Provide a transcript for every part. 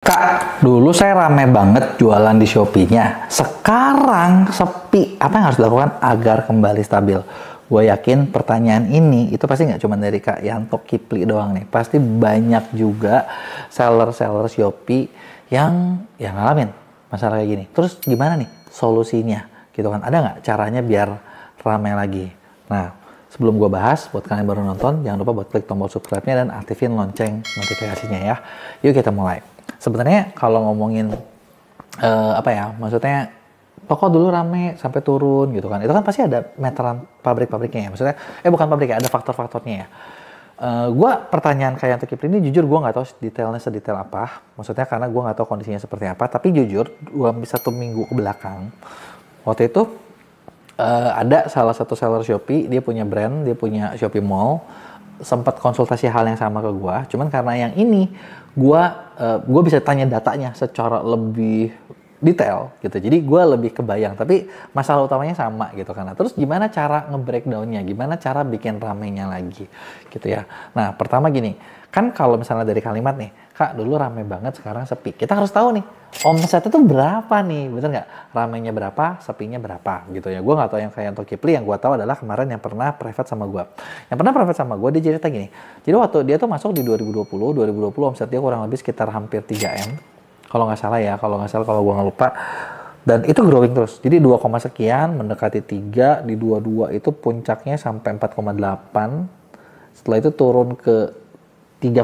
Kak, dulu saya rame banget jualan di Shopee-nya. Sekarang sepi. Apa yang harus dilakukan agar kembali stabil? Gue yakin pertanyaan ini itu pasti nggak cuma dari Kak Yanto Kipli doang nih. Pasti banyak juga seller-seller Shopee yang ngalamin masalah kayak gini. Terus gimana nih solusinya? Gitu kan? Ada nggak caranya biar rame lagi? Nah, sebelum gue bahas, buat kalian yang baru nonton, jangan lupa buat klik tombol subscribe-nya dan aktifin lonceng notifikasinya ya. Yuk kita mulai. Sebenarnya kalau ngomongin maksudnya toko dulu rame sampai turun gitu kan, itu kan pasti ada meteran pabrik-pabriknya ya, maksudnya bukan pabrik ya, ada faktor-faktornya ya. Gua pertanyaan kayak untuk Kipri ini jujur gue nggak tahu detailnya sedetail apa, maksudnya karena gue nggak tahu kondisinya seperti apa, tapi jujur gua bisa 1 minggu ke belakang waktu itu ada salah satu seller Shopee, dia punya brand, dia punya Shopee Mall, sempat konsultasi hal yang sama ke gua, cuman karena yang ini gue bisa tanya datanya secara lebih detail gitu, jadi gue lebih kebayang, tapi masalah utamanya sama gitu kan. Terus gimana cara nge-breakdownnya, gimana cara bikin ramenya lagi gitu ya. Nah pertama gini, kan kalau misalnya dari kalimat nih, Kak dulu rame banget sekarang sepi, kita harus tahu nih omset itu berapa nih, bener nggak? Ramenya berapa, sepinya berapa gitu ya. Gue nggak tahu yang kayak untuk Kipli, yang gue tahu adalah kemarin yang pernah private sama gue. Yang pernah private sama gue, dia cerita gini. Jadi waktu dia tuh masuk di 2020 omset dia kurang lebih sekitar hampir 3M. Kalau nggak salah ya, kalau gue nggak lupa. Dan itu growing terus. Jadi 2, sekian, mendekati 3, di 22 itu puncaknya sampai 4,8. Setelah itu turun ke 3,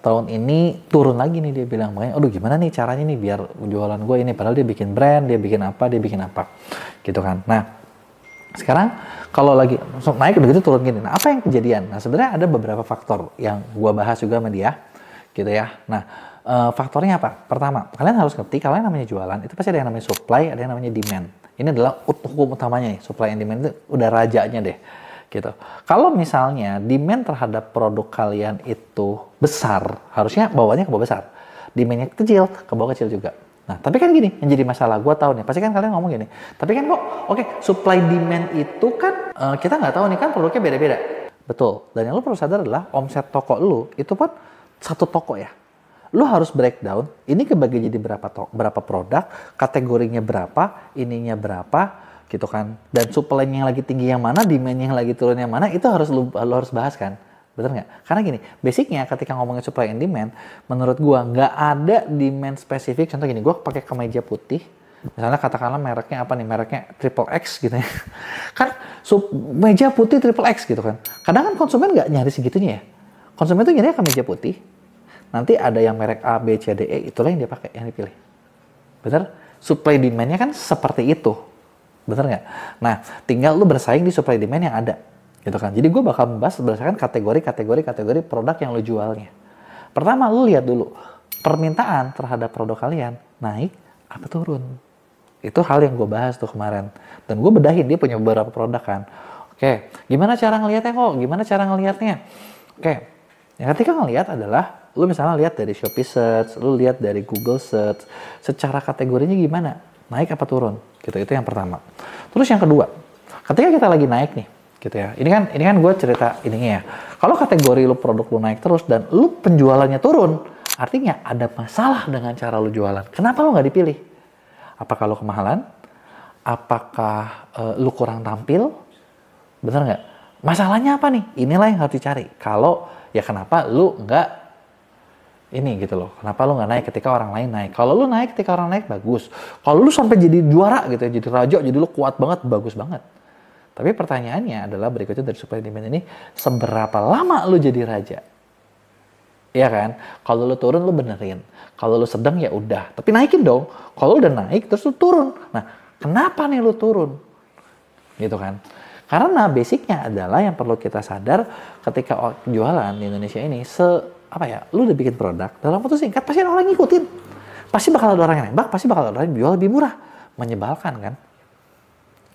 tahun ini turun lagi nih, dia bilang. Makanya aduh gimana nih caranya nih biar jualan gue ini, padahal dia bikin brand, dia bikin apa gitu kan. Nah sekarang kalau lagi naik begitu turun gini, nah apa yang kejadian? Nah sebenarnya ada beberapa faktor yang gue bahas juga sama dia gitu ya. Nah faktornya apa? Pertama, kalian harus ngerti kalau yang namanya jualan itu pasti ada yang namanya supply, ada yang namanya demand. Ini adalah hukum utamanya nih, supply and demand itu udah rajanya deh gitu. Kalau misalnya demand terhadap produk kalian itu besar, harusnya bawahnya ke bawah besar. Demandnya kecil, ke bawah kecil juga. Nah, tapi kan gini, yang jadi masalah, gue tahu nih, pasti kan kalian ngomong gini, tapi kan kok, supply demand itu kan, kita nggak tahu nih kan produknya beda-beda. Betul, dan yang lu perlu sadar adalah omset toko lu, itu kan satu toko ya. Lu harus breakdown, ini kebagi jadi berapa produk, kategorinya berapa, ininya berapa, gitu kan. Dan supply yang lagi tinggi yang mana, demand yang lagi turun yang mana, itu harus lu harus bahas kan. Bener nggak? Karena gini, basicnya ketika ngomongin supply and demand, menurut gua nggak ada demand spesifik. Contoh gini, gua pakai kemeja putih, misalnya katakanlah mereknya apa nih, mereknya Triple X gitu ya. Kan meja putih Triple X gitu kan. Kadang kan konsumen nggak nyari segitunya ya. Konsumen tuh nyari kemeja putih, nanti ada yang merek A, B, C, D, E, itulah yang dia pakai, yang dipilih. Bener? Supply demand-nya kan seperti itu. Bener nggak? Nah, tinggal lu bersaing di supply demand yang ada. Gitu kan. Jadi gue bakal membahas berdasarkan kategori produk yang lu jualnya. Pertama, lu lihat dulu. Permintaan terhadap produk kalian naik apa turun. Itu hal yang gue bahas tuh kemarin. Dan gue bedahin, dia punya beberapa produk kan. Oke, gimana cara ngelihatnya kok? Gimana cara ngelihatnya? Oke, yang ketika ngelihat adalah, lu misalnya lihat dari Shopee Search, lu lihat dari Google Search, secara kategorinya gimana? Naik apa turun? Gitu, itu yang pertama. Terus yang kedua, ketika kita lagi naik nih, gitu ya. Ini kan gue cerita ininya ya. Kalau kategori lu produk lu naik terus dan lu penjualannya turun, artinya ada masalah dengan cara lu jualan. Kenapa lu nggak dipilih? Apakah lu kemahalan? Apakah lu kurang tampil? Bener nggak? Masalahnya apa nih? Inilah yang harus dicari. Kalau ya kenapa lu nggak ini gitu loh, kenapa lu nggak naik ketika orang lain naik? Kalau lu naik ketika orang naik, bagus. Kalau lu sampai jadi juara gitu ya, jadi raja, jadi lu kuat banget, bagus banget. Tapi pertanyaannya adalah berikutnya dari supply demand ini, seberapa lama lu jadi raja? Iya kan? Kalau lu turun, lu benerin. Kalau lu sedang, ya udah. Tapi naikin dong. Kalau lu udah naik, terus lu turun. Nah, kenapa nih lu turun? Gitu kan? Karena basicnya adalah yang perlu kita sadar ketika jualan di Indonesia ini, lu udah bikin produk, dalam waktu singkat pasti orang ngikutin. Pasti bakal ada orang yang nembak, pasti bakal ada orang yang jual lebih murah. Menyebalkan kan?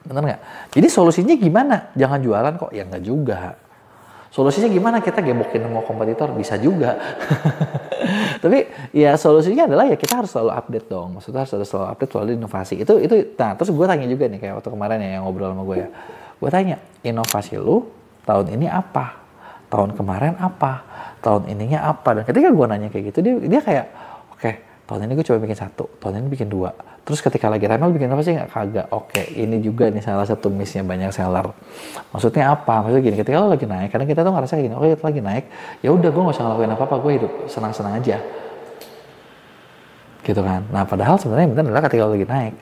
Bener nggak? Jadi solusinya gimana? Jangan jualan kok? Ya nggak juga. Solusinya gimana? Kita gebokin semua kompetitor? Bisa juga. Tapi ya solusinya adalah ya kita harus selalu update dong. Maksudnya harus selalu update, selalu inovasi. Nah terus gue tanya juga nih, kayak waktu kemarin ya yang ngobrol sama gue ya. Gue tanya, inovasi lu tahun ini apa? Tahun kemarin apa? Tahun ininya apa? Dan ketika gue nanya kayak gitu, dia kayak, Oke, tahun ini gue coba bikin 1, tahun ini bikin 2. Terus ketika lagi rame lu bikin apa sih? Nggak, kagak. Oke, ini juga nih salah satu miss-nya banyak seller. Maksudnya apa? Maksudnya gini, ketika lu lagi naik, karena kita tuh ngerasa gini, oke kita lagi naik, ya udah gue nggak usah ngelakuin apa-apa, gue hidup senang-senang aja. Gitu kan. Nah, padahal sebenarnya yang benar adalah ketika lu lagi naik,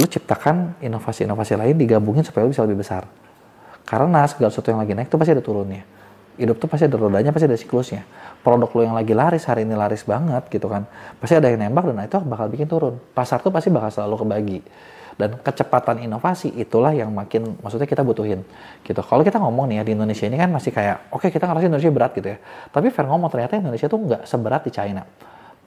lu ciptakan inovasi-inovasi lain digabungin supaya lu bisa lebih besar. Karena segala sesuatu yang lagi naik tuh pasti ada turunnya. Hidup tuh pasti ada rodanya, pasti ada siklusnya. Produk lo yang lagi laris, hari ini laris banget gitu kan. Pasti ada yang nembak dan itu bakal bikin turun. Pasar tuh pasti bakal selalu kebagi. Dan kecepatan inovasi itulah yang makin, maksudnya kita butuhin. Gitu. Kalau kita ngomong nih ya, di Indonesia ini kan masih kayak, oke kita ngerasa Indonesia berat gitu ya. Tapi fair ngomong, ternyata Indonesia tuh nggak seberat di China.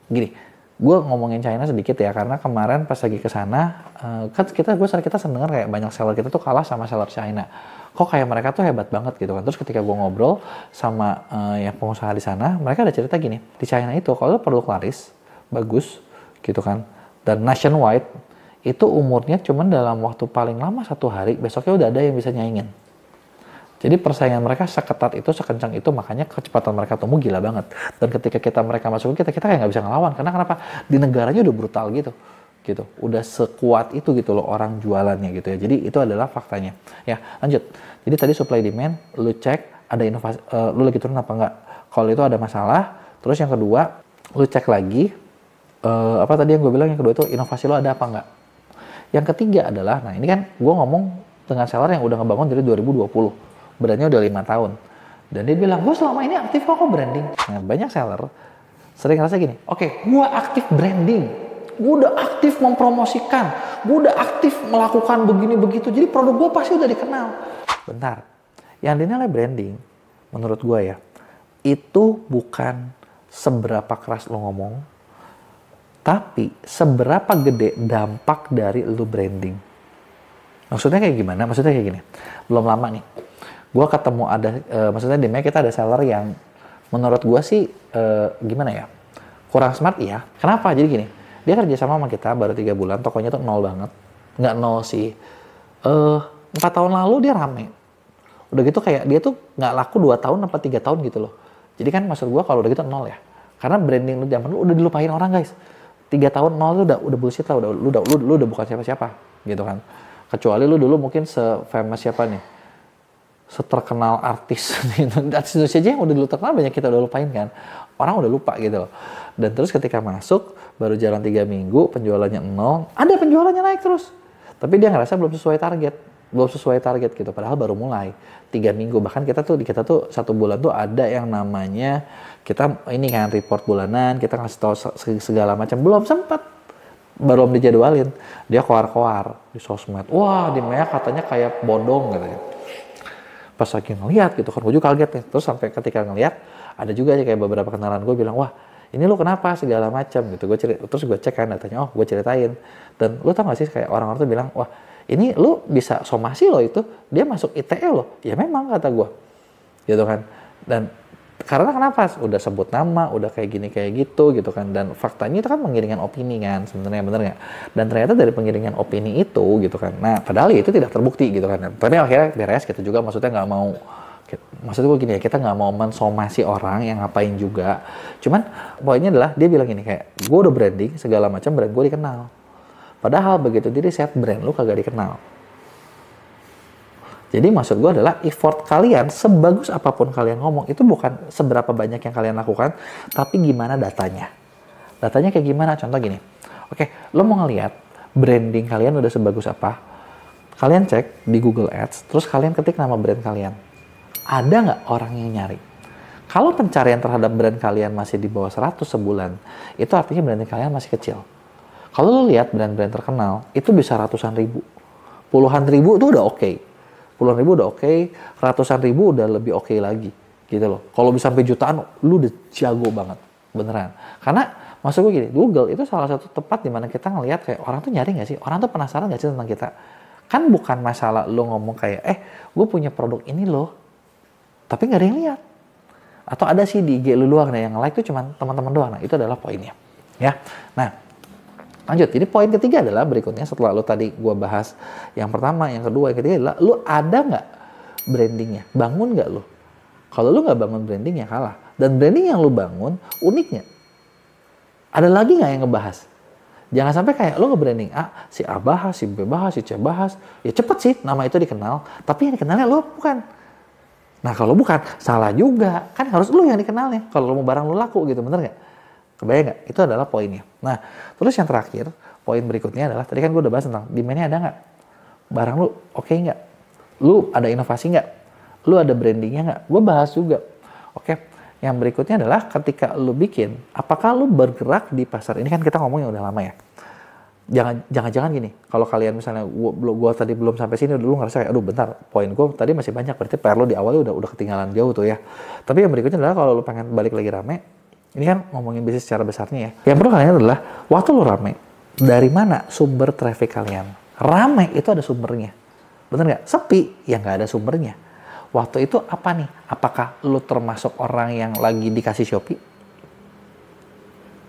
Gini, gue ngomongin China sedikit ya, karena kemarin pas lagi ke sana, kan kita seneng kayak banyak seller kita tuh kalah sama seller China. Kok kayak mereka tuh hebat banget gitu kan. Terus ketika gue ngobrol sama yang pengusaha di sana, mereka ada cerita gini, di China itu kalau produk laris, bagus gitu kan, dan nationwide, itu umurnya cuman dalam waktu paling lama 1 hari, besoknya udah ada yang bisa nyaingin. Jadi persaingan mereka seketat itu, sekencang itu, makanya kecepatan mereka tumbuh gila banget. Dan ketika mereka masuk ke kita kayak nggak bisa ngelawan. Karena kenapa? Di negaranya udah brutal gitu. Udah sekuat itu gitu loh orang jualannya gitu ya. Jadi itu adalah faktanya. Ya, lanjut. Jadi tadi supply demand, lu cek ada inovasi, lu lagi turun apa enggak. Kalau itu ada masalah, terus yang kedua, lu cek lagi, apa tadi yang gue bilang, yang kedua itu inovasi lu ada apa enggak. Yang ketiga adalah, nah ini kan gue ngomong dengan seller yang udah ngebangun dari 2020. Brandnya udah 5 tahun. Dan dia bilang, gue selama ini aktif kok branding. Nah, banyak seller sering ngerasa gini, oke, gue aktif branding. Gue udah aktif mempromosikan. Gue udah aktif melakukan begini begitu. Jadi produk gue pasti udah dikenal. Bentar. Yang dinilai branding, menurut gue ya, itu bukan seberapa keras lo ngomong, tapi seberapa gede dampak dari lo branding. Maksudnya kayak gimana? Maksudnya kayak gini. Belum lama nih, gue ketemu ada, maksudnya di Mea kita ada seller yang menurut gue sih, gimana ya, kurang smart ya. Kenapa? Jadi gini, dia kerja sama kita baru 3 bulan, tokonya tuh nol banget. Nggak nol sih. 4 tahun lalu dia rame. Udah gitu kayak dia tuh nggak laku 2 tahun apa 3 tahun gitu loh. Jadi kan maksud gue kalau udah gitu nol ya. Karena branding lu zaman lu udah dilupain orang guys. 3 tahun nol lu udah bullshit lah, lu udah bukan siapa-siapa gitu kan. Kecuali lu dulu mungkin se-famous siapa nih, seterkenal artis artis Indonesia aja yang udah dulu terkenal banyak kita udah lupain kan, orang udah lupa gitu loh. Dan terus ketika masuk baru jalan 3 minggu penjualannya 0, ada penjualannya naik terus, tapi dia ngerasa belum sesuai target gitu, padahal baru mulai 3 minggu. Bahkan kita tuh 1 bulan tuh ada yang namanya kita ini kan report bulanan, kita ngasih tahu segala macam, belum sempat, belum dijadwalin, dia koar-koar di sosmed, wah di Mea katanya kayak bodong katanya. Pas lagi ngeliat gitu kan, gue juga kaget nih. Terus sampai ketika ngeliat, ada juga aja kayak beberapa kenalan gue bilang, wah ini lu kenapa segala macam gitu. Terus gue cek kan datanya, oh gue ceritain. Dan lu tau gak sih kayak orang-orang tuh bilang, wah ini lu bisa somasi loh itu, dia masuk ITE loh. Ya memang kata gue, gitu kan. Dan karena kenapa? Udah sebut nama, udah kayak gini kayak gitu kan. Dan faktanya itu kan pengiringan opini kan, sebenarnya bener nggak? Dan ternyata dari pengiringan opini itu gitu kan. Nah padahal itu tidak terbukti gitu kan. Tapi akhirnya beres kita juga, maksudnya nggak mau. Maksudnya gue gini ya, kita nggak mau mensomasi orang yang ngapain juga. Cuman poinnya adalah dia bilang gini kayak, gue udah branding segala macam, brand gue dikenal. Padahal begitu diri set brand lu kagak dikenal. Jadi maksud gue adalah effort kalian, sebagus apapun kalian ngomong, itu bukan seberapa banyak yang kalian lakukan, tapi gimana datanya. Datanya kayak gimana? Contoh gini, oke, lo mau ngeliat branding kalian udah sebagus apa, kalian cek di Google Ads, terus kalian ketik nama brand kalian. Ada nggak orang yang nyari? Kalau pencarian terhadap brand kalian masih di bawah 100 sebulan, itu artinya branding kalian masih kecil. Kalau lo lihat brand-brand terkenal, itu bisa ratusan ribu. Puluhan ribu itu udah oke. Puluhan ribu udah oke, ratusan ribu udah lebih oke lagi, gitu loh. Kalau bisa sampai jutaan, lu udah jago banget, beneran. Karena maksud gue gini, Google itu salah satu tempat di mana kita ngelihat kayak orang tuh nyari nggak sih, orang tuh penasaran nggak sih tentang kita. Kan bukan masalah lu ngomong kayak, gue punya produk ini loh, tapi nggak ada yang lihat. Atau ada sih di IG lu doang, nah yang like tuh cuma teman-teman doang. Nah itu adalah poinnya, ya. Nah. Lanjut, jadi poin ketiga adalah berikutnya setelah lo tadi gue bahas yang pertama, yang kedua, yang ketiga adalah lo ada nggak brandingnya, bangun nggak lo? Kalau lo nggak bangun branding ya kalah. Dan branding yang lo bangun unik nggak? Ada lagi nggak yang ngebahas? Jangan sampai kayak lo nge-branding A, si A bahas, si B bahas, si C bahas. Ya cepet sih nama itu dikenal, tapi yang dikenalnya lo bukan. Nah kalau bukan, salah juga. Kan harus lo yang dikenalnya. Kalau lo mau barang lo laku gitu, bener nggak? Kebayang nggak? Itu adalah poinnya. Nah, terus yang terakhir, poin berikutnya adalah, tadi kan gue udah bahas tentang demand-nya ada nggak? Barang lo oke nggak? Lu ada inovasi nggak? Lu ada brandingnya nggak? Gue bahas juga. Oke, yang berikutnya adalah ketika lu bikin, apakah lu bergerak di pasar ini? Kan kita ngomongnya udah lama ya. Jangan gini, kalau kalian misalnya gua tadi belum sampai sini, dulu ngerasa kayak, aduh bentar, poin gue tadi masih banyak, berarti PR lu di awal udah ketinggalan jauh tuh ya. Tapi yang berikutnya adalah kalau lu pengen balik lagi rame, ini kan ngomongin bisnis secara besarnya ya. Yang perlu kalian adalah, waktu lu rame, dari mana sumber traffic kalian? Rame itu ada sumbernya. Bener nggak? Sepi, ya nggak ada sumbernya. Waktu itu apa nih? Apakah lu termasuk orang yang lagi dikasih Shopee?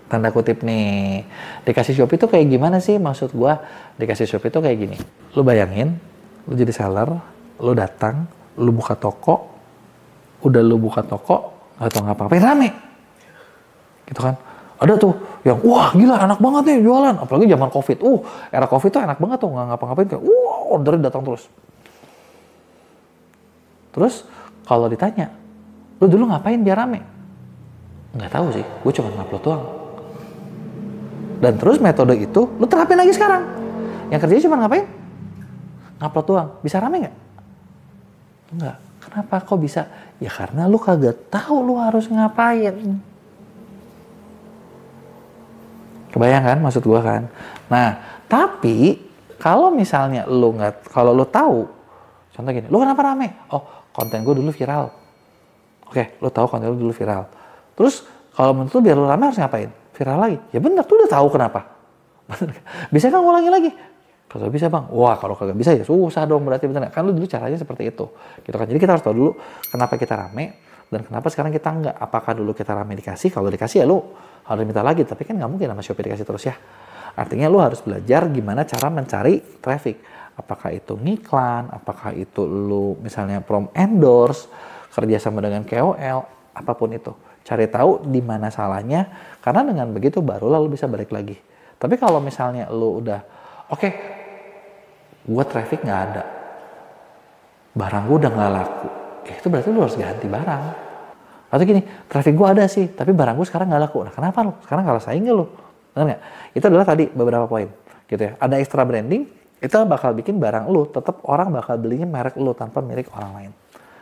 Tanda kutip nih. Dikasih Shopee itu kayak gimana sih? Maksud gua, dikasih Shopee itu kayak gini. Lu bayangin, lu jadi seller, lu datang, lu buka toko, udah lu buka toko, nggak tau ngapa-ngapain, rame. Gitu kan? Ada tuh yang, wah gila enak banget nih jualan. Apalagi zaman COVID. Era COVID tuh enak banget tuh, nggak ngapa-ngapain. Kayak, ordernya datang terus. Terus kalau ditanya, lu dulu ngapain biar rame? Nggak tahu sih, gue cuma ngupload doang. Dan terus metode itu lu terapin lagi sekarang. Yang kerjanya cuma ngapain? Ngupload doang. Bisa rame nggak? Enggak. Kenapa kok bisa? Ya karena lu kagak tahu lu harus ngapain. Kebayang kan maksud gua kan? Nah, tapi kalau misalnya kalau lu tahu, contoh gini, lu kenapa rame? Oh, konten gua dulu viral. Oke, lu tahu konten lu dulu viral. Terus kalau menurut lu biar lu rame harus ngapain? Viral lagi. Ya benar, tuh udah tahu kenapa. Bisa kan ngulangi lagi? Kalau bisa bang, wah kalau kagak bisa ya susah dong berarti, bener. Kan lu dulu caranya seperti itu. Gitu kan. Jadi kita harus tahu dulu kenapa kita rame dan kenapa sekarang kita enggak. Apakah dulu kita rame dikasih? Kalau dikasih ya lu harus minta lagi. Tapi kan nggak mungkin sama Shopee dikasih terus ya. Artinya lu harus belajar gimana cara mencari traffic. Apakah itu ngiklan, apakah itu lu misalnya from endorse, kerjasama dengan KOL, apapun itu. Cari tahu di mana salahnya, karena dengan begitu barulah lu bisa balik lagi. Tapi kalau misalnya lu udah, oke, gua traffic nggak ada, barang gua udah nggak laku, itu berarti lu harus ganti barang. Atau gini, traffic gua ada sih, tapi barang gua sekarang nggak laku. Nah kenapa lu? Sekarang kalah saing nggak lu? Benar nggak? Itu adalah tadi beberapa poin, gitu ya. Ada extra branding, itu bakal bikin barang lu, tetap orang bakal belinya merek lu tanpa milik orang lain.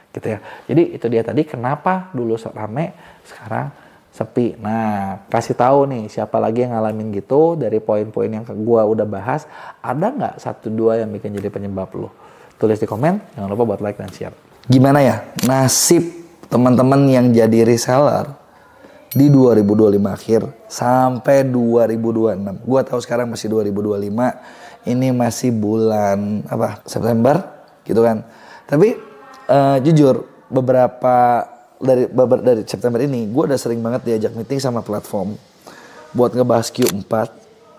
Gitu ya. Jadi itu dia tadi kenapa dulu rame, sekarang sepi. Nah, kasih tahu nih siapa lagi yang ngalamin gitu dari poin-poin yang gua udah bahas, ada nggak 1-2 yang bikin jadi penyebab lu? Tulis di komen, jangan lupa buat like dan share. Gimana ya nasib teman-teman yang jadi reseller di 2025 akhir sampai 2026. Gua tahu sekarang masih 2025, ini masih bulan September gitu kan. Tapi jujur dari September ini gue udah sering banget diajak meeting sama platform buat ngebahas Q4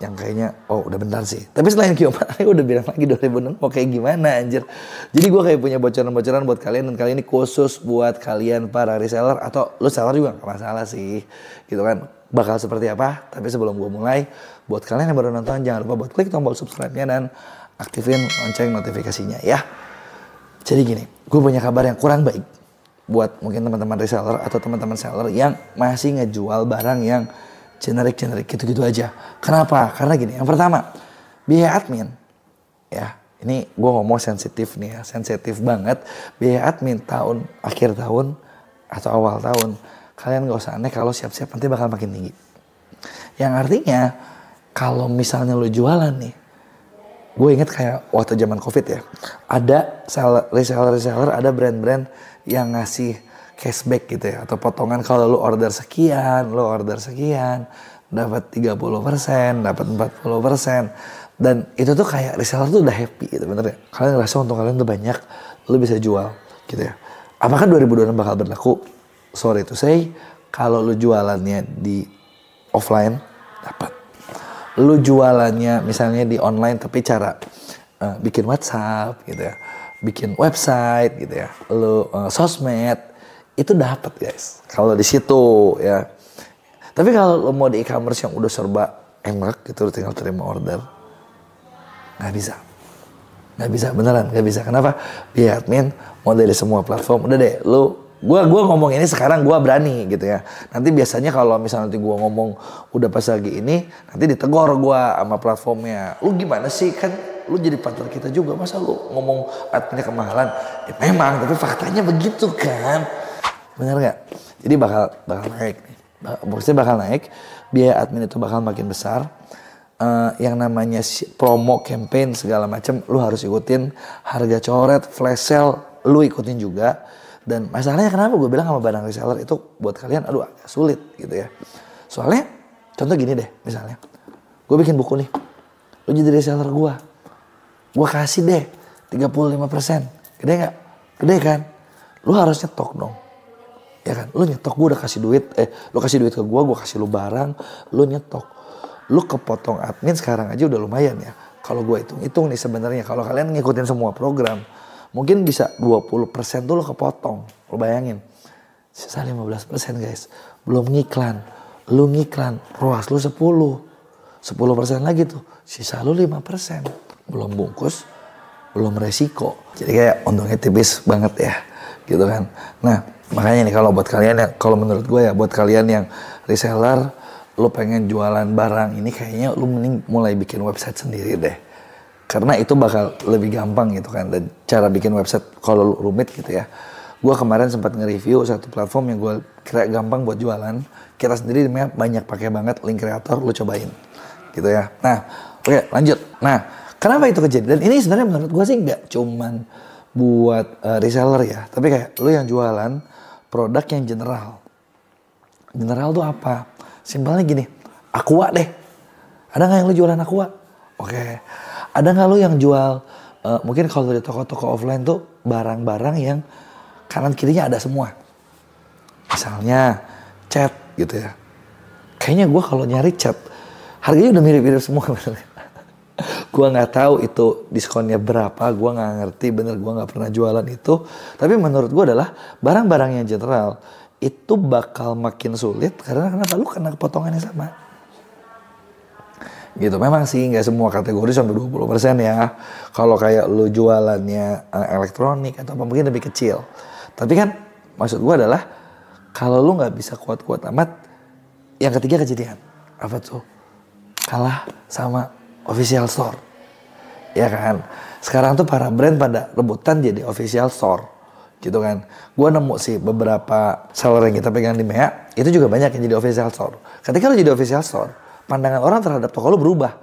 yang kayaknya udah bentar sih. Tapi selain Q4 udah bilang lagi 2006 mau kayak gimana anjir. Jadi gue kayak punya bocoran-bocoran buat kalian, dan kali ini khusus buat kalian para reseller atau lu seller juga gak masalah sih gitu kan. Bakal seperti apa, tapi sebelum gue mulai, buat kalian yang baru nonton jangan lupa buat klik tombol subscribe-nya dan aktifin lonceng notifikasinya ya. Jadi gini, gue punya kabar yang kurang baik buat mungkin teman-teman reseller atau teman-teman seller yang masih ngejual barang yang generik-generik gitu-gitu aja. Kenapa? Karena gini, yang pertama, biaya admin. Ya, ini gue ngomong sensitif nih ya, sensitif banget. Biaya admin akhir tahun atau awal tahun, kalian gak usah aneh kalau siap-siap nanti bakal makin tinggi. Yang artinya, kalau misalnya lo jualan nih, gue inget kayak waktu zaman COVID ya, ada reseller, ada brand-brand yang ngasih cashback gitu ya, atau potongan kalau lu order sekian, dapat 30%, dapat 40%. Dan itu tuh kayak reseller tuh udah happy gitu, bener ya. Kalian ngerasa untung kalian tuh banyak, lu bisa jual gitu ya. Apakah 2026 bakal berlaku? Sorry to say, kalau lu jualannya di offline, dapat. Lu jualannya misalnya di online tapi cara bikin WhatsApp gitu ya, bikin website gitu ya, lu sosmed, itu dapat guys kalau di situ ya. Tapi kalau lo mau di e-commerce yang udah serba enak gitu, lo tinggal terima order, nggak bisa. Nggak bisa, beneran nggak bisa. Kenapa? Biaya admin mau dari semua platform. Udah deh, gua ngomong ini sekarang gua berani gitu ya. Nanti biasanya kalau misalnya nanti gua ngomong udah pas lagi ini, nanti ditegor gua sama platformnya. Lu gimana sih, kan lu jadi partner kita juga, masa lu ngomong adminnya kemahalan? Ya memang, tapi faktanya begitu kan. Bener nggak? Jadi bakal naik nih. Maksudnya bakal naik, biaya admin itu bakal makin besar. Yang namanya promo, campaign, segala macam lu harus ikutin. Harga coret, flash sale, lu ikutin juga. Dan masalahnya kenapa gue bilang sama barang reseller itu buat kalian aduh agak sulit gitu ya. Soalnya contoh gini deh, misalnya gue bikin buku nih, lu jadi reseller gue kasih deh 35%, gede nggak? Gede kan? Lu harus nyetok dong, ya kan? Lu nyetok, gue udah kasih duit, lu kasih duit ke gue kasih lu barang, lu nyetok, lu kepotong admin sekarang aja udah lumayan ya. Kalau gue hitung nih sebenarnya kalau kalian ngikutin semua program, mungkin bisa 20% tuh lo kepotong. Lo bayangin. Sisa 15% guys. Belum ngiklan. Lu ngiklan. ROAS lu 10% lagi tuh. Sisa lu 5%. Belum bungkus. Belum resiko. Jadi kayak untungnya tipis banget ya. Gitu kan. Nah makanya nih kalau buat kalian yang, kalau menurut gue ya buat kalian yang reseller, lu pengen jualan barang ini kayaknya lu mending mulai bikin website sendiri deh. Karena itu bakal lebih gampang gitu kan. Dan cara bikin website kalau rumit gitu ya. Gue kemarin sempat nge-review satu platform yang gue kira gampang buat jualan. Kita sendiri banyak pakai banget link creator, lu cobain. Gitu ya. Nah, oke lanjut. Nah, kenapa itu kejadian? Dan ini sebenarnya menurut gue sih nggak cuman buat reseller ya. Tapi kayak lu yang jualan produk yang general. General tuh apa? Simpelnya gini, Aqua deh. Ada nggak yang lu jualan Aqua? Oke. Ada nggak lo yang jual, mungkin kalau di toko-toko offline tuh barang-barang yang kanan kirinya ada semua. Misalnya cat gitu ya. Kayaknya gue kalau nyari cat, harganya udah mirip-mirip semua. Gue nggak tahu itu diskonnya berapa, gue nggak ngerti, bener gue nggak pernah jualan itu. Tapi menurut gue adalah barang-barang yang general itu bakal makin sulit karena kenapa? Lu kena potongannya sama. Gitu, memang sih nggak semua kategori sampai 20% ya. Kalau kayak lu jualannya elektronik atau apa mungkin lebih kecil. Tapi kan maksud gua adalah kalau lu nggak bisa kuat-kuat amat, yang ketiga kejadian. Apa tuh? Kalah sama official store. Ya kan? Sekarang tuh para brand pada rebutan jadi official store. Gitu kan. Gua nemu sih beberapa seller yang kita pegang di MEA, itu juga banyak yang jadi official store. Ketika lu jadi official store, pandangan orang terhadap toko lu berubah.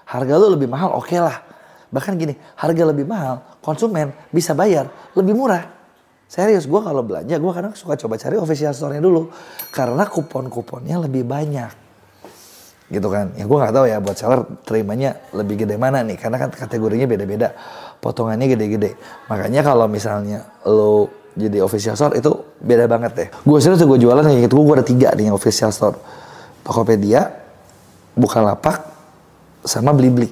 Harga lu lebih mahal, oke lah. Bahkan gini, harga lebih mahal, konsumen bisa bayar lebih murah. Serius, gue kalau belanja, gue kadang suka coba cari official store-nya dulu. Karena kupon-kuponnya lebih banyak. Gitu kan. Ya gue gak tahu ya buat seller terimanya lebih gede mana nih. Karena kan kategorinya beda-beda. Potongannya gede-gede. Makanya kalau misalnya lo jadi official store itu beda banget deh. Gue serius gue jualan kayak gitu, gue ada 3 nih yang official store. Tokopedia, Bukalapak, sama Blibli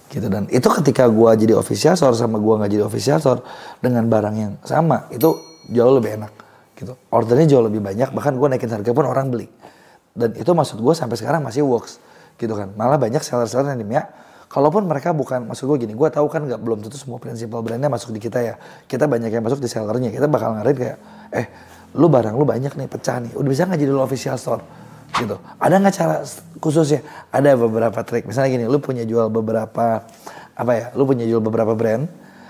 gitu. Dan itu ketika gue jadi official store sama gue nggak jadi official store dengan barang yang sama itu jauh lebih enak gitu. Ordernya jauh lebih banyak, bahkan gue naikin harga pun orang beli. Dan itu maksud gue sampai sekarang masih works gitu kan. Malah banyak seller-seller yang di MEA, kalaupun mereka bukan, maksud gue gini, gue tahu kan nggak belum tentu semua principal brandnya masuk di kita ya. Kita banyak yang masuk di sellernya, kita bakal ngarahin kayak, lu barang lu banyak nih, pecah nih, udah bisa nggak jadi lu official store? Gitu. Ada nggak cara khususnya? Ada beberapa trik. Misalnya gini, lu punya jual beberapa lu punya jual beberapa brand.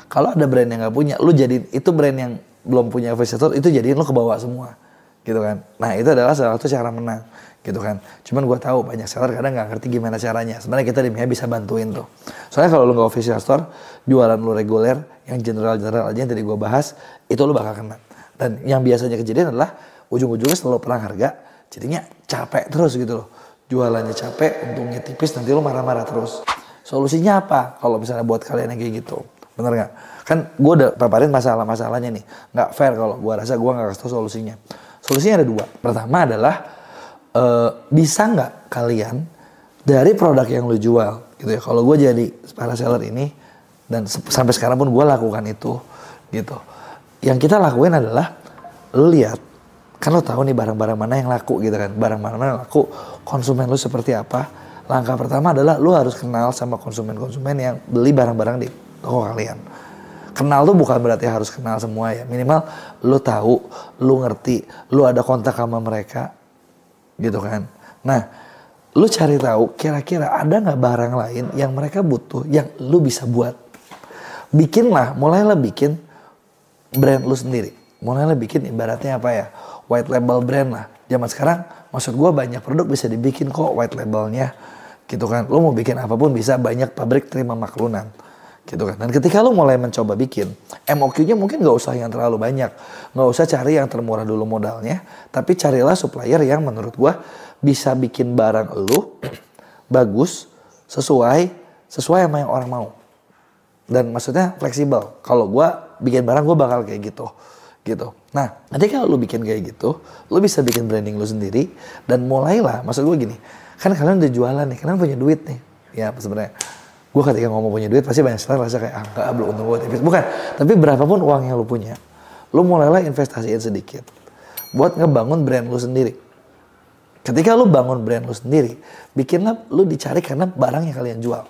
Kalau ada brand yang nggak punya, lu jadiin itu brand yang belum punya official store, itu jadiin lu ke bawah semua, gitu kan? Nah itu adalah salah satu cara menang, gitu kan? Cuman gue tahu banyak seller kadang nggak ngerti gimana caranya. Sebenarnya kita di MEA bisa bantuin tuh. Soalnya kalau lu nggak official store, jualan lu reguler, yang general aja yang tadi gue bahas, itu lu bakal kena. Dan yang biasanya kejadian adalah ujung-ujungnya selalu perang harga. Jadinya capek terus gitu loh. Jualannya capek, untungnya tipis, nanti lo marah-marah terus. Solusinya apa? Kalau misalnya buat kalian yang kayak gitu. Bener gak? Kan gue udah paparin masalah-masalahnya nih. Gak fair kalau gue rasa gue gak kasih tau solusinya. Solusinya ada 2. Pertama adalah, bisa gak kalian dari produk yang lo jual gitu ya. Kalau gue jadi para seller ini, dan sampai sekarang pun gue lakukan itu gitu. Yang kita lakuin adalah, lo lihat Kan lo tahu nih barang-barang mana yang laku gitu kan. Barang mana yang laku, konsumen lo seperti apa. Langkah pertama adalah lo harus kenal sama konsumen-konsumen yang beli barang-barang di toko kalian. Kenal tuh bukan berarti harus kenal semua ya. Minimal lo tahu, lo ngerti, lo ada kontak sama mereka gitu kan. Nah, lo cari tahu kira-kira ada nggak barang lain yang mereka butuh yang lo bisa buat. Mulailah bikin brand lo sendiri. Mulailah bikin ibaratnya apa ya, white label brand lah. Zaman sekarang maksud gue banyak produk bisa dibikin kok white labelnya gitu kan. Lo mau bikin apapun bisa, banyak pabrik terima maklunan gitu kan. Dan ketika lo mulai mencoba bikin, MOQ-nya mungkin gak usah yang terlalu banyak. Gak usah cari yang termurah dulu modalnya, tapi carilah supplier yang menurut gue bisa bikin barang lo bagus, sesuai sama yang orang mau. Dan maksudnya fleksibel. Kalau gue bikin barang gue bakal kayak gitu. Nah, nanti kalau lu bikin kayak gitu, lu bisa bikin branding lu sendiri dan mulailah. Maksud gue gini, kan kalian udah jualan nih, kalian punya duit nih. Ya sebenarnya, gue ketika ngomong punya duit pasti banyak sekali rasa kayak enggak, belum untung gue tipis. Bukan, tapi berapapun uang yang lu punya, lu mulailah investasiin sedikit buat ngebangun brand lu sendiri. Ketika lu bangun brand lu sendiri, bikinlah lu dicari karena barang yang kalian jual,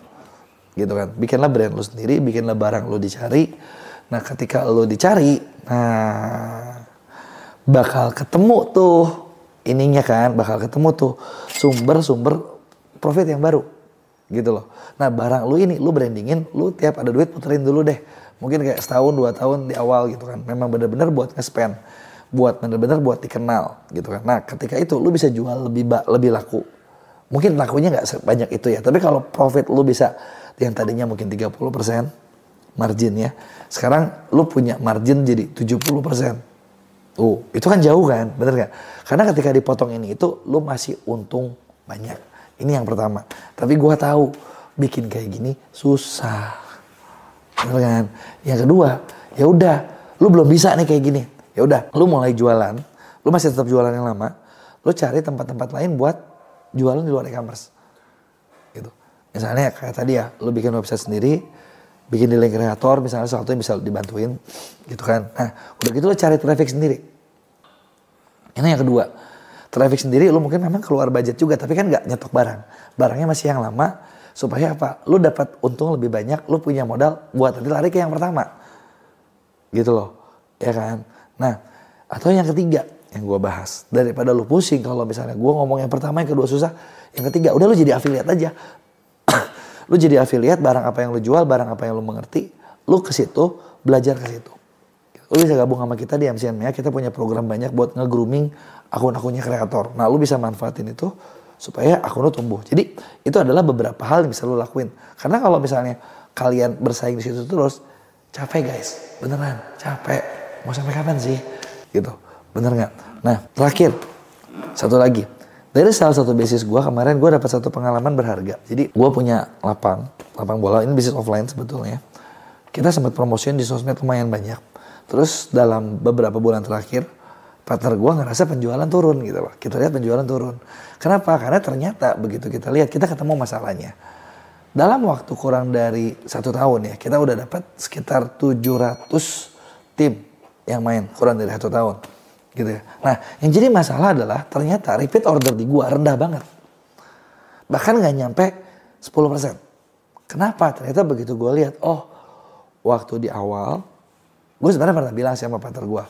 gitu kan. Bikinlah brand lu sendiri, bikinlah barang lu dicari. Nah, ketika lo dicari, bakal ketemu tuh ininya kan, bakal ketemu tuh sumber profit yang baru, gitu loh. Nah, barang lo ini, lo brandingin, lo tiap ada duit puterin dulu deh. Mungkin kayak setahun, 2 tahun di awal gitu kan. Memang bener-bener buat nge-spend, bener-bener buat dikenal gitu kan. Nah, ketika itu lo bisa jual lebih laku. Mungkin lakunya nggak sebanyak itu ya, tapi kalau profit lo bisa yang tadinya mungkin 30%, marginnya, sekarang lu punya margin jadi 70%. Itu kan jauh kan, bener gak? Karena ketika dipotong ini itu lu masih untung banyak. Ini yang pertama. Tapi gua tahu bikin kayak gini susah, bener kan? Yang kedua, ya udah, lu belum bisa nih kayak gini. Ya udah, lu mulai jualan, lu masih tetap jualan yang lama, lu cari tempat-tempat lain buat jualan di luar e-commerce. Gitu. Misalnya kayak tadi ya, lu bikin website sendiri, bikin di link kreator misalnya, sesuatu yang bisa dibantuin gitu kan. Nah, udah gitu lo cari traffic sendiri. Ini yang kedua. Traffic sendiri lo mungkin memang keluar budget juga, tapi kan nggak nyetok barang. Barangnya masih yang lama, supaya apa? Lo dapat untung lebih banyak, lo punya modal buat nanti lari ke yang pertama. Gitu loh. Ya kan? Nah, atau yang ketiga yang gue bahas. Daripada lo pusing kalau misalnya gue ngomong yang pertama, yang kedua susah, yang ketiga udah lo jadi affiliate aja. Lu jadi affiliate, barang apa yang lu jual, barang apa yang lu mengerti, lu ke situ, belajar ke situ. Lu bisa gabung sama kita di MCN Media, kita punya program banyak buat nge-grooming akun-akunnya kreator. Nah, lu bisa manfaatin itu supaya akun lu tumbuh. Jadi, itu adalah beberapa hal yang bisa lu lakuin. Karena kalau misalnya kalian bersaing di situ terus, capek guys, beneran, capek. Mau sampai kapan sih? Gitu, bener nggak? Nah, terakhir, satu lagi. Dari salah satu bisnis gue kemarin, gue dapat satu pengalaman berharga. Jadi gue punya lapang bola, ini bisnis offline sebetulnya. Kita sempat promosiin di sosmed lumayan banyak. Terus dalam beberapa bulan terakhir, partner gue ngerasa penjualan turun gitu loh. Kita lihat penjualan turun. Kenapa? Karena ternyata begitu kita lihat, kita ketemu masalahnya. Dalam waktu kurang dari 1 tahun ya, kita udah dapat sekitar 700 tim yang main, kurang dari 1 tahun. Gitu ya. Nah, yang jadi masalah adalah ternyata repeat order di gua rendah banget. Bahkan nggak nyampe 10%. Kenapa? Ternyata begitu gua lihat, waktu di awal, gue sebenarnya pernah bilang sama partner gua,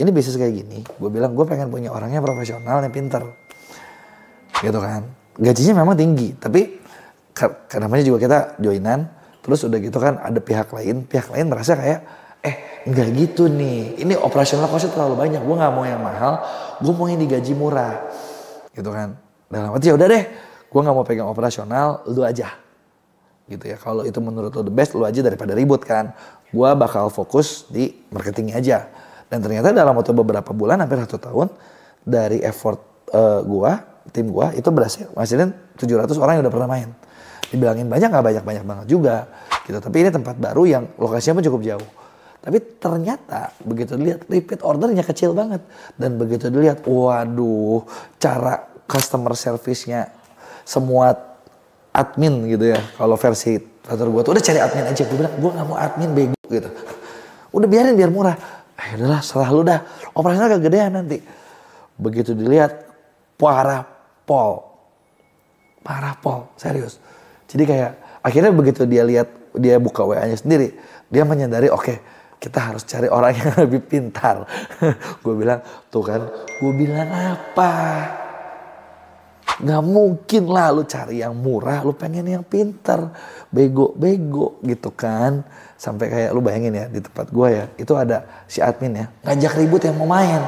ini bisnis kayak gini, gue bilang gue pengen punya orangnya profesional yang pinter. Gitu kan. Gajinya memang tinggi, tapi namanya juga kita joinan, terus udah gitu kan ada pihak lain merasa kayak, enggak gitu nih, ini operasional costnya terlalu banyak, gue nggak mau yang mahal, gue mau yang digaji murah, gitu kan. Dalam arti ya udah deh, gue nggak mau pegang operasional, lu aja, gitu ya. Kalau itu menurut lo the best, lu aja daripada ribut kan. Gue bakal fokus di marketingnya aja. Dan ternyata dalam waktu beberapa bulan, hampir 1 tahun, dari effort tim gue itu berhasil ngasilin 700 orang yang udah pernah main. Dibilangin banyak nggak banyak banget juga, gitu. Tapi ini tempat baru yang lokasinya pun cukup jauh. Tapi ternyata begitu dilihat repeat ordernya kecil banget. Dan begitu dilihat, waduh, cara customer service-nya semua admin gitu ya. Kalau versi kantor gue tuh udah cari admin aja. Gue bilang, gue gak mau admin bego gitu. Udah biarin biar murah. Udahlah serah lu dah. Operasional kegedean nanti. Begitu dilihat, parah pol, serius. Jadi kayak akhirnya begitu dia lihat, dia buka WA-nya sendiri, dia menyadari oke, kita harus cari orang yang lebih pintar. Gue bilang, tuh kan, gue bilang apa? Gak mungkin lah lu cari yang murah, lu pengen yang pintar, bego gitu kan. Sampai kayak lu bayangin ya, di tempat gue ya, itu ada si admin ya, ngajak ribut yang mau main.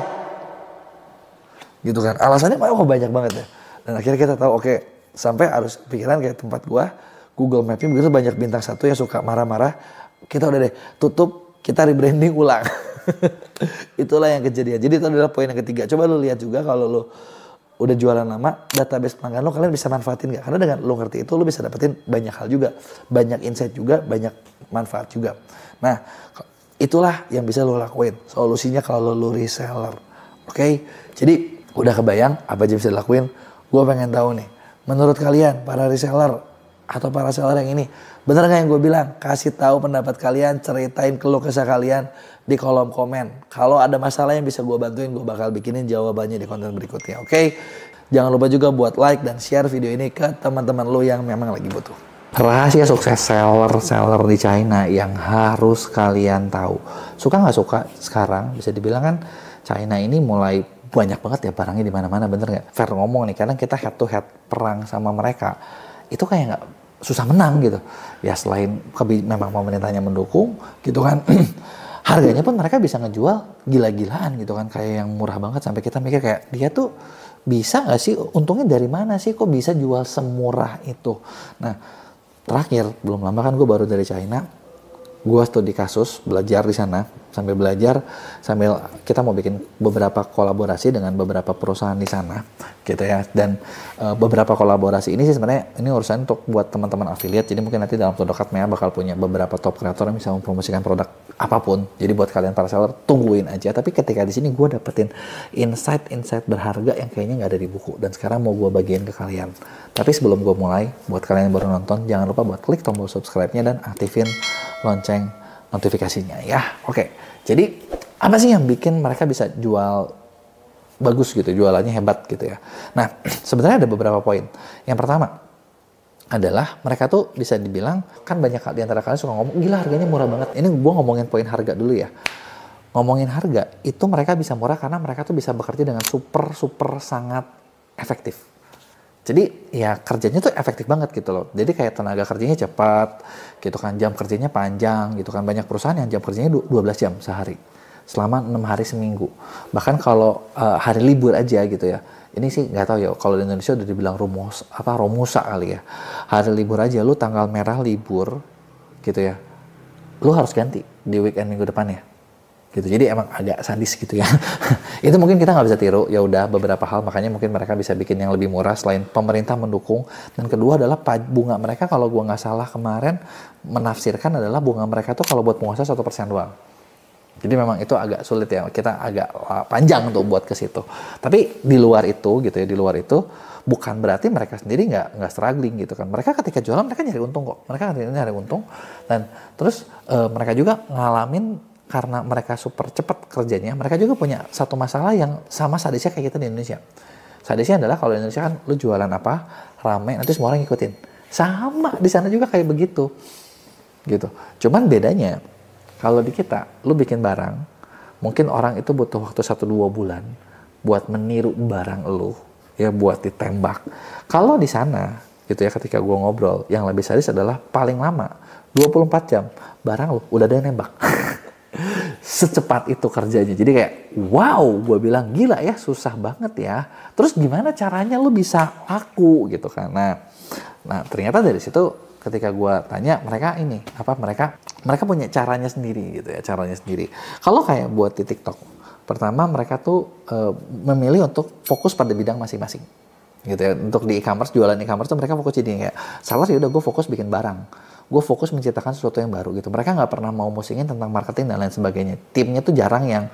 Gitu kan, alasannya banyak banget ya. Dan akhirnya kita tahu oke, sampai harus pikiran kayak tempat gue, Google Maps-nya begitu banyak bintang 1 yang suka marah-marah, kita udah deh tutup, kita rebranding ulang. Itulah yang kejadian. Jadi itu adalah poin yang ketiga. Coba lu lihat juga kalau lu udah jualan lama, database pelanggan lo kalian bisa manfaatin gak? Karena dengan lo ngerti itu lo bisa dapetin banyak hal juga, banyak insight juga, banyak manfaat juga. Nah, itulah yang bisa lo lakuin. Solusinya kalau lo reseller, oke? Jadi udah kebayang apa aja bisa dilakuin? Gue pengen tahu nih, menurut kalian para reseller atau para seller yang ini, bener gak yang gue bilang? Kasih tahu pendapat kalian, ceritain keluh kesah kalian di kolom komen. Kalau ada masalah yang bisa gue bantuin, gue bakal bikinin jawabannya di konten berikutnya, oke? Jangan lupa juga buat like dan share video ini ke teman-teman lo yang memang lagi butuh. Rahasia sukses seller di China yang harus kalian tahu. Suka nggak suka sekarang bisa dibilang kan China ini mulai banyak banget ya barangnya di mana-mana, bener nggak? Fair ngomong nih, kadang kita head to head perang sama mereka, itu kayak nggak susah menang gitu. Ya selain memang pemerintahnya mendukung gitu kan. Harganya pun mereka bisa ngejual gila-gilaan gitu kan, kayak yang murah banget sampai kita mikir kayak dia tuh bisa nggak sih, untungnya dari mana sih kok bisa jual semurah itu. Nah terakhir belum lama kan gue baru dari China, gue studi kasus, belajar di sana, sambil belajar sambil kita mau bikin beberapa kolaborasi dengan beberapa perusahaan di sana gitu ya. Dan beberapa kolaborasi ini sih sebenarnya ini urusan untuk buat teman-teman affiliate, jadi mungkin nanti dalam waktu dekat Mea bakal punya beberapa top kreator yang bisa mempromosikan produk apapun. Jadi buat kalian para seller tungguin aja. Tapi ketika di sini gue dapetin insight berharga yang kayaknya nggak ada di buku, dan sekarang mau gue bagiin ke kalian. Tapi sebelum gue mulai, buat kalian yang baru nonton, jangan lupa buat klik tombol subscribe-nya dan aktifin lonceng notifikasinya ya. Oke, jadi apa sih yang bikin mereka bisa jual bagus gitu, jualannya hebat gitu ya. Nah, sebenarnya ada beberapa poin. Yang pertama adalah mereka tuh bisa dibilang, kan banyak di antara kalian suka ngomong, gila harganya murah banget. Ini gue ngomongin poin harga dulu ya. Ngomongin harga, itu mereka bisa murah karena mereka tuh bisa bekerja dengan super sangat efektif. Jadi ya kerjanya tuh efektif banget gitu loh. Jadi kayak tenaga kerjanya cepat gitu kan, jam kerjanya panjang gitu kan. Banyak perusahaan yang jam kerjanya 12 jam sehari selama 6 hari seminggu. Bahkan kalau hari libur aja gitu ya. Ini sih nggak tahu ya, kalau di Indonesia udah dibilang romusa kali ya. Hari libur aja, lu tanggal merah libur gitu ya, lu harus ganti di weekend minggu depan ya. Gitu. Jadi emang agak sadis gitu ya. Itu mungkin kita nggak bisa tiru. Ya udah beberapa hal, makanya mungkin mereka bisa bikin yang lebih murah selain pemerintah mendukung. Dan kedua adalah bunga mereka, kalau gua nggak salah kemarin menafsirkan adalah bunga mereka tuh kalau buat pengusaha 1% doang. Jadi memang itu agak sulit ya, kita agak panjang untuk buat ke situ. Tapi di luar itu gitu ya, di luar itu bukan berarti mereka sendiri nggak struggling gitu kan. Mereka ketika jualan mereka nyari untung kok. Mereka nyari untung, dan terus mereka juga ngalamin, karena mereka super cepat kerjanya, mereka juga punya satu masalah yang sama sadisnya kayak kita di Indonesia. Sadisnya adalah kalau di Indonesia kan lu jualan apa, rame, nanti semua orang ngikutin. Sama di sana juga kayak begitu. Gitu. Cuman bedanya, kalau di kita, lu bikin barang, mungkin orang itu butuh waktu 1-2 bulan buat meniru barang lu, ya buat ditembak. Kalau di sana, gitu ya, ketika gua ngobrol, yang lebih sadis adalah paling lama 24 jam barang lu udah ada yang nembak. Secepat itu kerjanya. Jadi kayak wow, gue bilang gila ya, susah banget ya. Terus gimana caranya lu bisa laku gitu kan. Nah ternyata dari situ ketika gue tanya mereka ini apa, mereka punya caranya sendiri gitu ya, caranya sendiri. Kalau kayak buat di TikTok, pertama mereka tuh memilih untuk fokus pada bidang masing-masing gitu ya. Untuk di e-commerce, jualan e-commerce tuh mereka fokus jadi kayak seller, ya udah gue fokus bikin barang, gue fokus menciptakan sesuatu yang baru gitu. Mereka nggak pernah mau musingin tentang marketing dan lain sebagainya. Timnya tuh jarang yang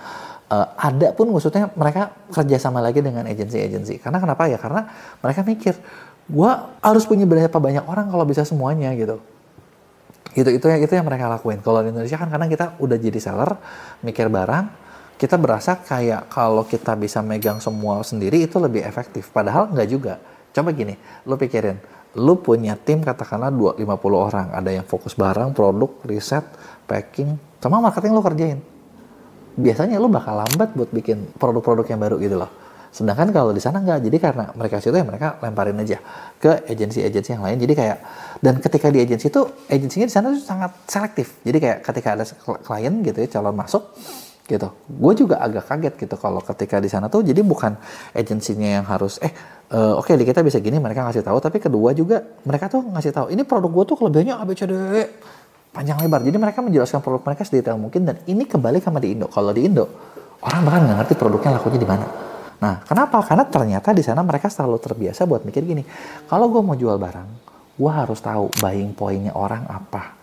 ada pun, maksudnya mereka kerja sama lagi dengan agensi-agensi. Karena kenapa ya? Karena mereka mikir, gue harus punya berapa banyak orang kalau bisa semuanya gitu. Itu yang mereka lakuin. Kalau di Indonesia kan karena kita udah jadi seller, mikir barang, kita berasa kayak kalau kita bisa megang semua sendiri itu lebih efektif. Padahal nggak juga. Coba gini, lu pikirin, lu punya tim katakanlah 50 orang, ada yang fokus barang, produk, riset, packing, sama marketing lu kerjain. Biasanya lu bakal lambat buat bikin produk-produk yang baru gitu loh. Sedangkan kalau di sana nggak, jadi karena mereka situ ya mereka lemparin aja ke agensi-agensi yang lain. Jadi kayak, dan ketika di agensi itu, agensinya di sana tuh sangat selektif. Jadi kayak ketika ada klien gitu ya, calon masuk, gitu. Gue juga agak kaget gitu kalau ketika di sana tuh jadi bukan agensinya yang harus oke, di kita bisa gini mereka ngasih tahu, tapi kedua juga mereka tuh ngasih tahu ini produk gue tuh kelebihannya ABCD panjang lebar. Jadi mereka menjelaskan produk mereka sedetail mungkin, dan ini kebalik sama di Indo. Kalau di Indo orang bahkan nggak ngerti produknya lakunya di mana. Nah, kenapa? Karena ternyata di sana mereka selalu terbiasa buat mikir gini, kalau gue mau jual barang, gue harus tahu buying point-nya orang apa.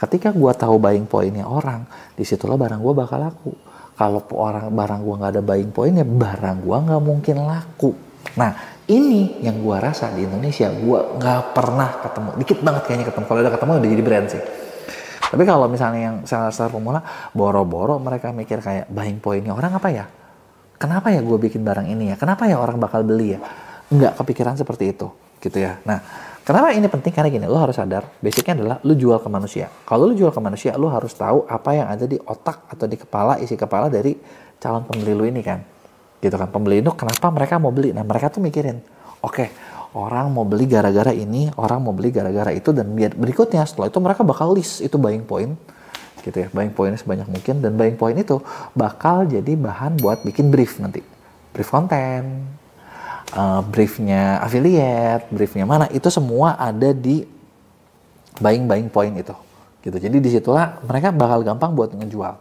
Ketika gue tahu buying point-nya orang, disitulah barang gue bakal laku. Kalau barang gue nggak ada buying point-nya, barang gue nggak mungkin laku. Nah, ini yang gue rasa di Indonesia, gue nggak pernah ketemu. Dikit banget kayaknya ketemu. Kalau udah ketemu udah jadi brand sih. Tapi kalau misalnya yang seller pemula, boro-boro mereka mikir kayak buying point-nya orang apa ya? Kenapa ya gue bikin barang ini ya? Kenapa ya orang bakal beli ya? Nggak kepikiran seperti itu, gitu ya. Nah, kenapa ini penting? Karena gini, lo harus sadar, basicnya adalah lo jual ke manusia. Kalau lo jual ke manusia, lo harus tahu apa yang ada di otak atau di kepala, isi kepala dari calon pembeli lo ini kan. Gitu kan, pembeli itu kenapa mereka mau beli? Nah, mereka tuh mikirin, oke, orang mau beli gara-gara ini, orang mau beli gara-gara itu, dan berikutnya setelah itu mereka bakal list itu buying point, gitu ya, buying pointnya sebanyak mungkin, dan buying point itu bakal jadi bahan buat bikin brief nanti. Brief konten, briefnya affiliate, briefnya mana, itu semua ada di buying point itu, gitu. Jadi disitulah mereka bakal gampang buat ngejual,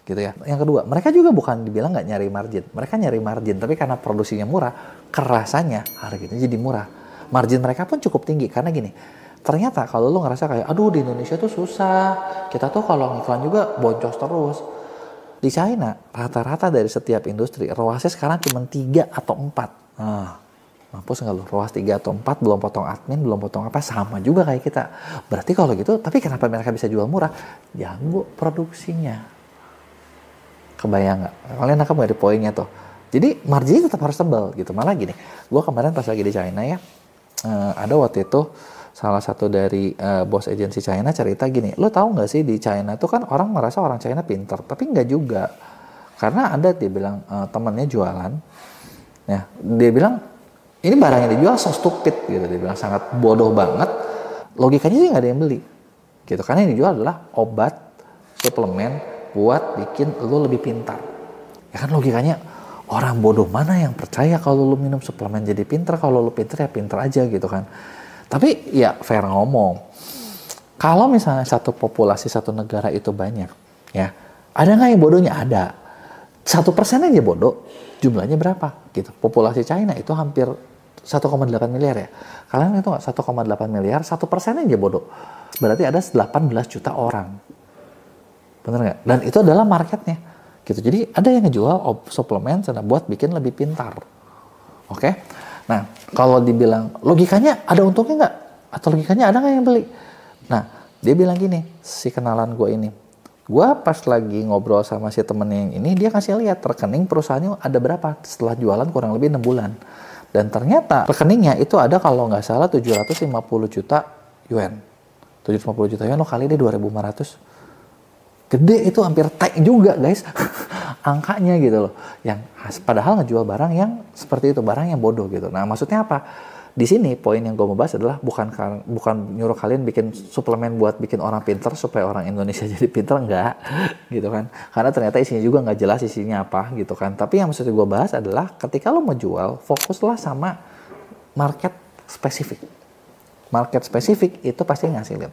gitu ya. Yang kedua, mereka juga bukan dibilang nggak nyari margin, mereka nyari margin, tapi karena produksinya murah, kerasanya harganya jadi murah. Margin mereka pun cukup tinggi karena gini. Ternyata kalau lo ngerasa kayak, aduh di Indonesia tuh susah, kita tuh kalau ngiklan juga boncos terus. Di China, rata-rata dari setiap industri, ROAS-nya sekarang cuma 3 atau 4. Nah, mampus nggak lo? ROAS 3 atau 4, belum potong admin, belum potong apa, sama juga kayak kita. Berarti kalau gitu, tapi kenapa mereka bisa jual murah? Jago produksinya. Kebayang nggak? Kalian akan dari poinnya tuh. Jadi marginnya tetap harus tebal gitu. Malah gini, gue kemarin pas lagi di China ya, ada waktu itu salah satu dari bos agensi China cerita gini, lo tahu nggak sih di China tuh kan orang merasa orang China pinter, tapi nggak juga. Karena ada dia bilang temennya jualan, ya dia bilang ini barang yang dijual so stupid gitu, dia bilang sangat bodoh banget, logikanya sih nggak ada yang beli, gitu. Karena yang dijual adalah obat, suplemen buat bikin lo lebih pintar. Ya kan logikanya orang bodoh mana yang percaya kalau lo minum suplemen jadi pintar, kalau lo pintar ya pintar aja gitu kan. Tapi ya fair ngomong, kalau misalnya satu populasi satu negara itu banyak, ya ada nggak yang bodohnya? Ada. 1% aja bodoh, jumlahnya berapa? Gitu. Populasi China itu hampir 1,8 miliar ya. Kalian itu nggak 1,8 miliar, 1% aja bodoh. Berarti ada 18 juta orang. Bener nggak? Dan itu adalah marketnya. Gitu. Jadi ada yang ngejual suplemen buat bikin lebih pintar. Oke? Nah, kalau dibilang logikanya ada untungnya nggak? Atau logikanya ada nggak yang beli? Nah, dia bilang gini, si kenalan gue ini. Gue pas lagi ngobrol sama si temennya yang ini, dia kasih lihat rekening perusahaannya ada berapa setelah jualan kurang lebih 6 bulan. Dan ternyata rekeningnya itu ada kalau nggak salah 750 juta yuan. 750 juta yuan lo kali deh 2.500. Gede itu, hampir tank juga guys angkanya gitu loh, yang padahal ngejual barang yang seperti itu, barang yang bodoh gitu. Nah maksudnya apa? Di sini poin yang gue mau bahas adalah bukan nyuruh kalian bikin suplemen buat bikin orang pintar supaya orang Indonesia jadi pintar, enggak gitu kan, karena ternyata isinya juga nggak jelas isinya apa gitu kan. Tapi yang maksudnya gue bahas adalah ketika lo mau jual, fokuslah sama market spesifik. Market spesifik itu pasti ngasilin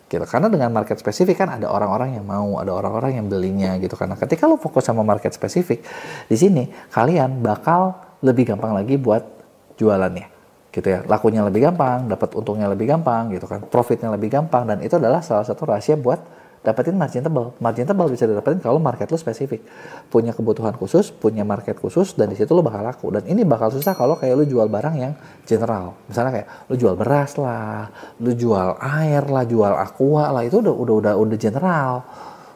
gitu. Karena dengan market spesifik kan ada orang-orang yang mau, ada orang-orang yang belinya gitu. Karena ketika lo fokus sama market spesifik, di sini kalian bakal lebih gampang lagi buat jualannya gitu ya. Lakunya lebih gampang, dapat untungnya lebih gampang gitu kan. Profitnya lebih gampang, dan itu adalah salah satu rahasia buat dapetin margin tebal. Margin tebal bisa didapetin kalau market lo spesifik. Punya kebutuhan khusus, punya market khusus, dan di situ lo bakal laku. Dan ini bakal susah kalau kayak lo jual barang yang general. Misalnya kayak lo jual beras lah, lo jual air lah, jual aqua lah, itu udah general.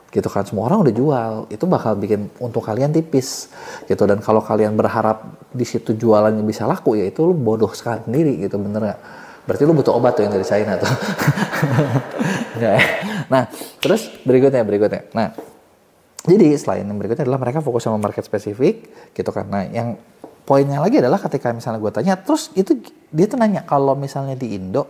gitu kan, semua orang udah jual, itu bakal bikin untung kalian tipis gitu. Dan kalau kalian berharap di situ jualannya bisa laku, ya itu lu bodoh sekali sendiri gitu, bener nggak? Berarti lu butuh obat tuh yang dari China tuh. Nggak ya? Nah, terus berikutnya. Nah, jadi selain yang berikutnya adalah mereka fokus sama market spesifik gitu kan. Nah, yang poinnya lagi adalah ketika misalnya gue tanya, terus itu dia tuh nanya, kalau misalnya di Indo,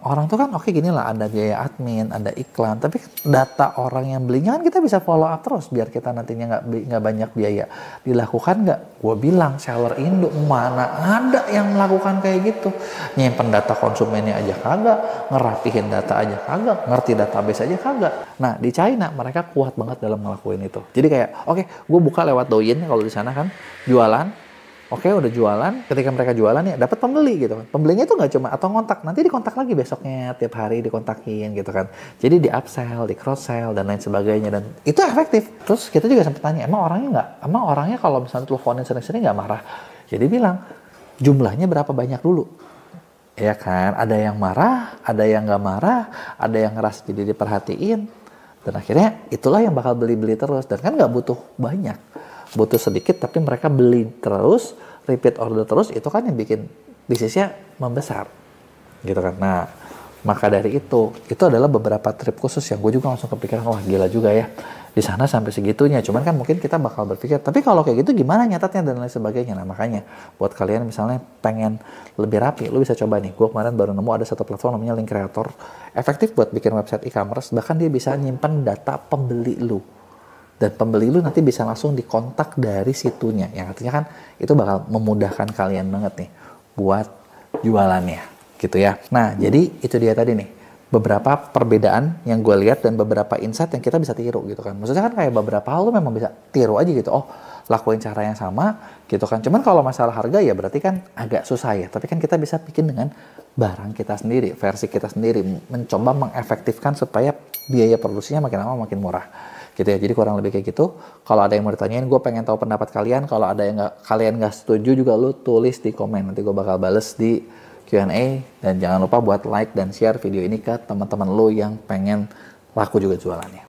orang tuh kan oke gini lah, ada biaya admin, ada iklan, tapi data orang yang belinya kan kita bisa follow up terus biar kita nantinya nggak banyak biaya. Dilakukan nggak? Gue bilang seller Indo mana ada yang melakukan kayak gitu, nyimpen data konsumennya aja kagak, ngerapihin data aja kagak, ngerti database aja kagak. Nah di China mereka kuat banget dalam ngelakuin itu. Jadi kayak oke, gue buka lewat Douyin kalau di sana kan jualan. Oke, udah jualan. Ketika mereka jualan ya dapat pembeli gitu kan. Pembelinya itu nggak cuma atau ngontak, nanti dikontak lagi besoknya, tiap hari dikontakin gitu kan. Jadi di upsell, di cross sell dan lain sebagainya, dan itu efektif. Terus kita juga sempat tanya, emang orangnya kalau misalnya teleponin sering-sering nggak marah? Jadi bilang jumlahnya berapa banyak dulu. Ya kan, ada yang marah, ada yang nggak marah, ada yang ngerasa jadi diperhatiin, dan akhirnya itulah yang bakal beli-beli terus. Dan kan nggak butuh banyak, butuh sedikit tapi mereka beli terus, repeat order terus, itu kan yang bikin bisnisnya membesar gitu kan. Nah maka dari itu adalah beberapa trip khusus yang gue juga langsung kepikiran, wah gila juga ya di sana sampai segitunya. Cuman kan mungkin kita bakal berpikir, tapi kalau kayak gitu gimana nyatatnya dan lain sebagainya. Nah makanya buat kalian misalnya pengen lebih rapi, lu bisa coba nih, gue kemarin baru nemu ada satu platform namanya Link Creator, efektif buat bikin website e-commerce, bahkan dia bisa nyimpen data pembeli lu. Dan pembeli lu nanti bisa langsung dikontak dari situnya. Yang artinya kan itu bakal memudahkan kalian banget nih buat jualannya gitu ya. Nah jadi itu dia tadi nih, beberapa perbedaan yang gue lihat dan beberapa insight yang kita bisa tiru gitu kan. Maksudnya kan kayak beberapa hal lu memang bisa tiru aja gitu. Oh lakuin cara yang sama gitu kan. Cuman kalau masalah harga ya berarti kan agak susah ya. Tapi kan kita bisa bikin dengan barang kita sendiri, versi kita sendiri. Mencoba mengefektifkan supaya biaya produksinya makin lama makin murah. Gitu ya, jadi kurang lebih kayak gitu. Kalau ada yang mau ditanyain, gue pengen tahu pendapat kalian. Kalau ada yang kalian nggak setuju juga, lu tulis di komen, nanti gue bakal bales di Q&A. Dan jangan lupa buat like dan share video ini ke teman-teman lu yang pengen laku juga jualannya.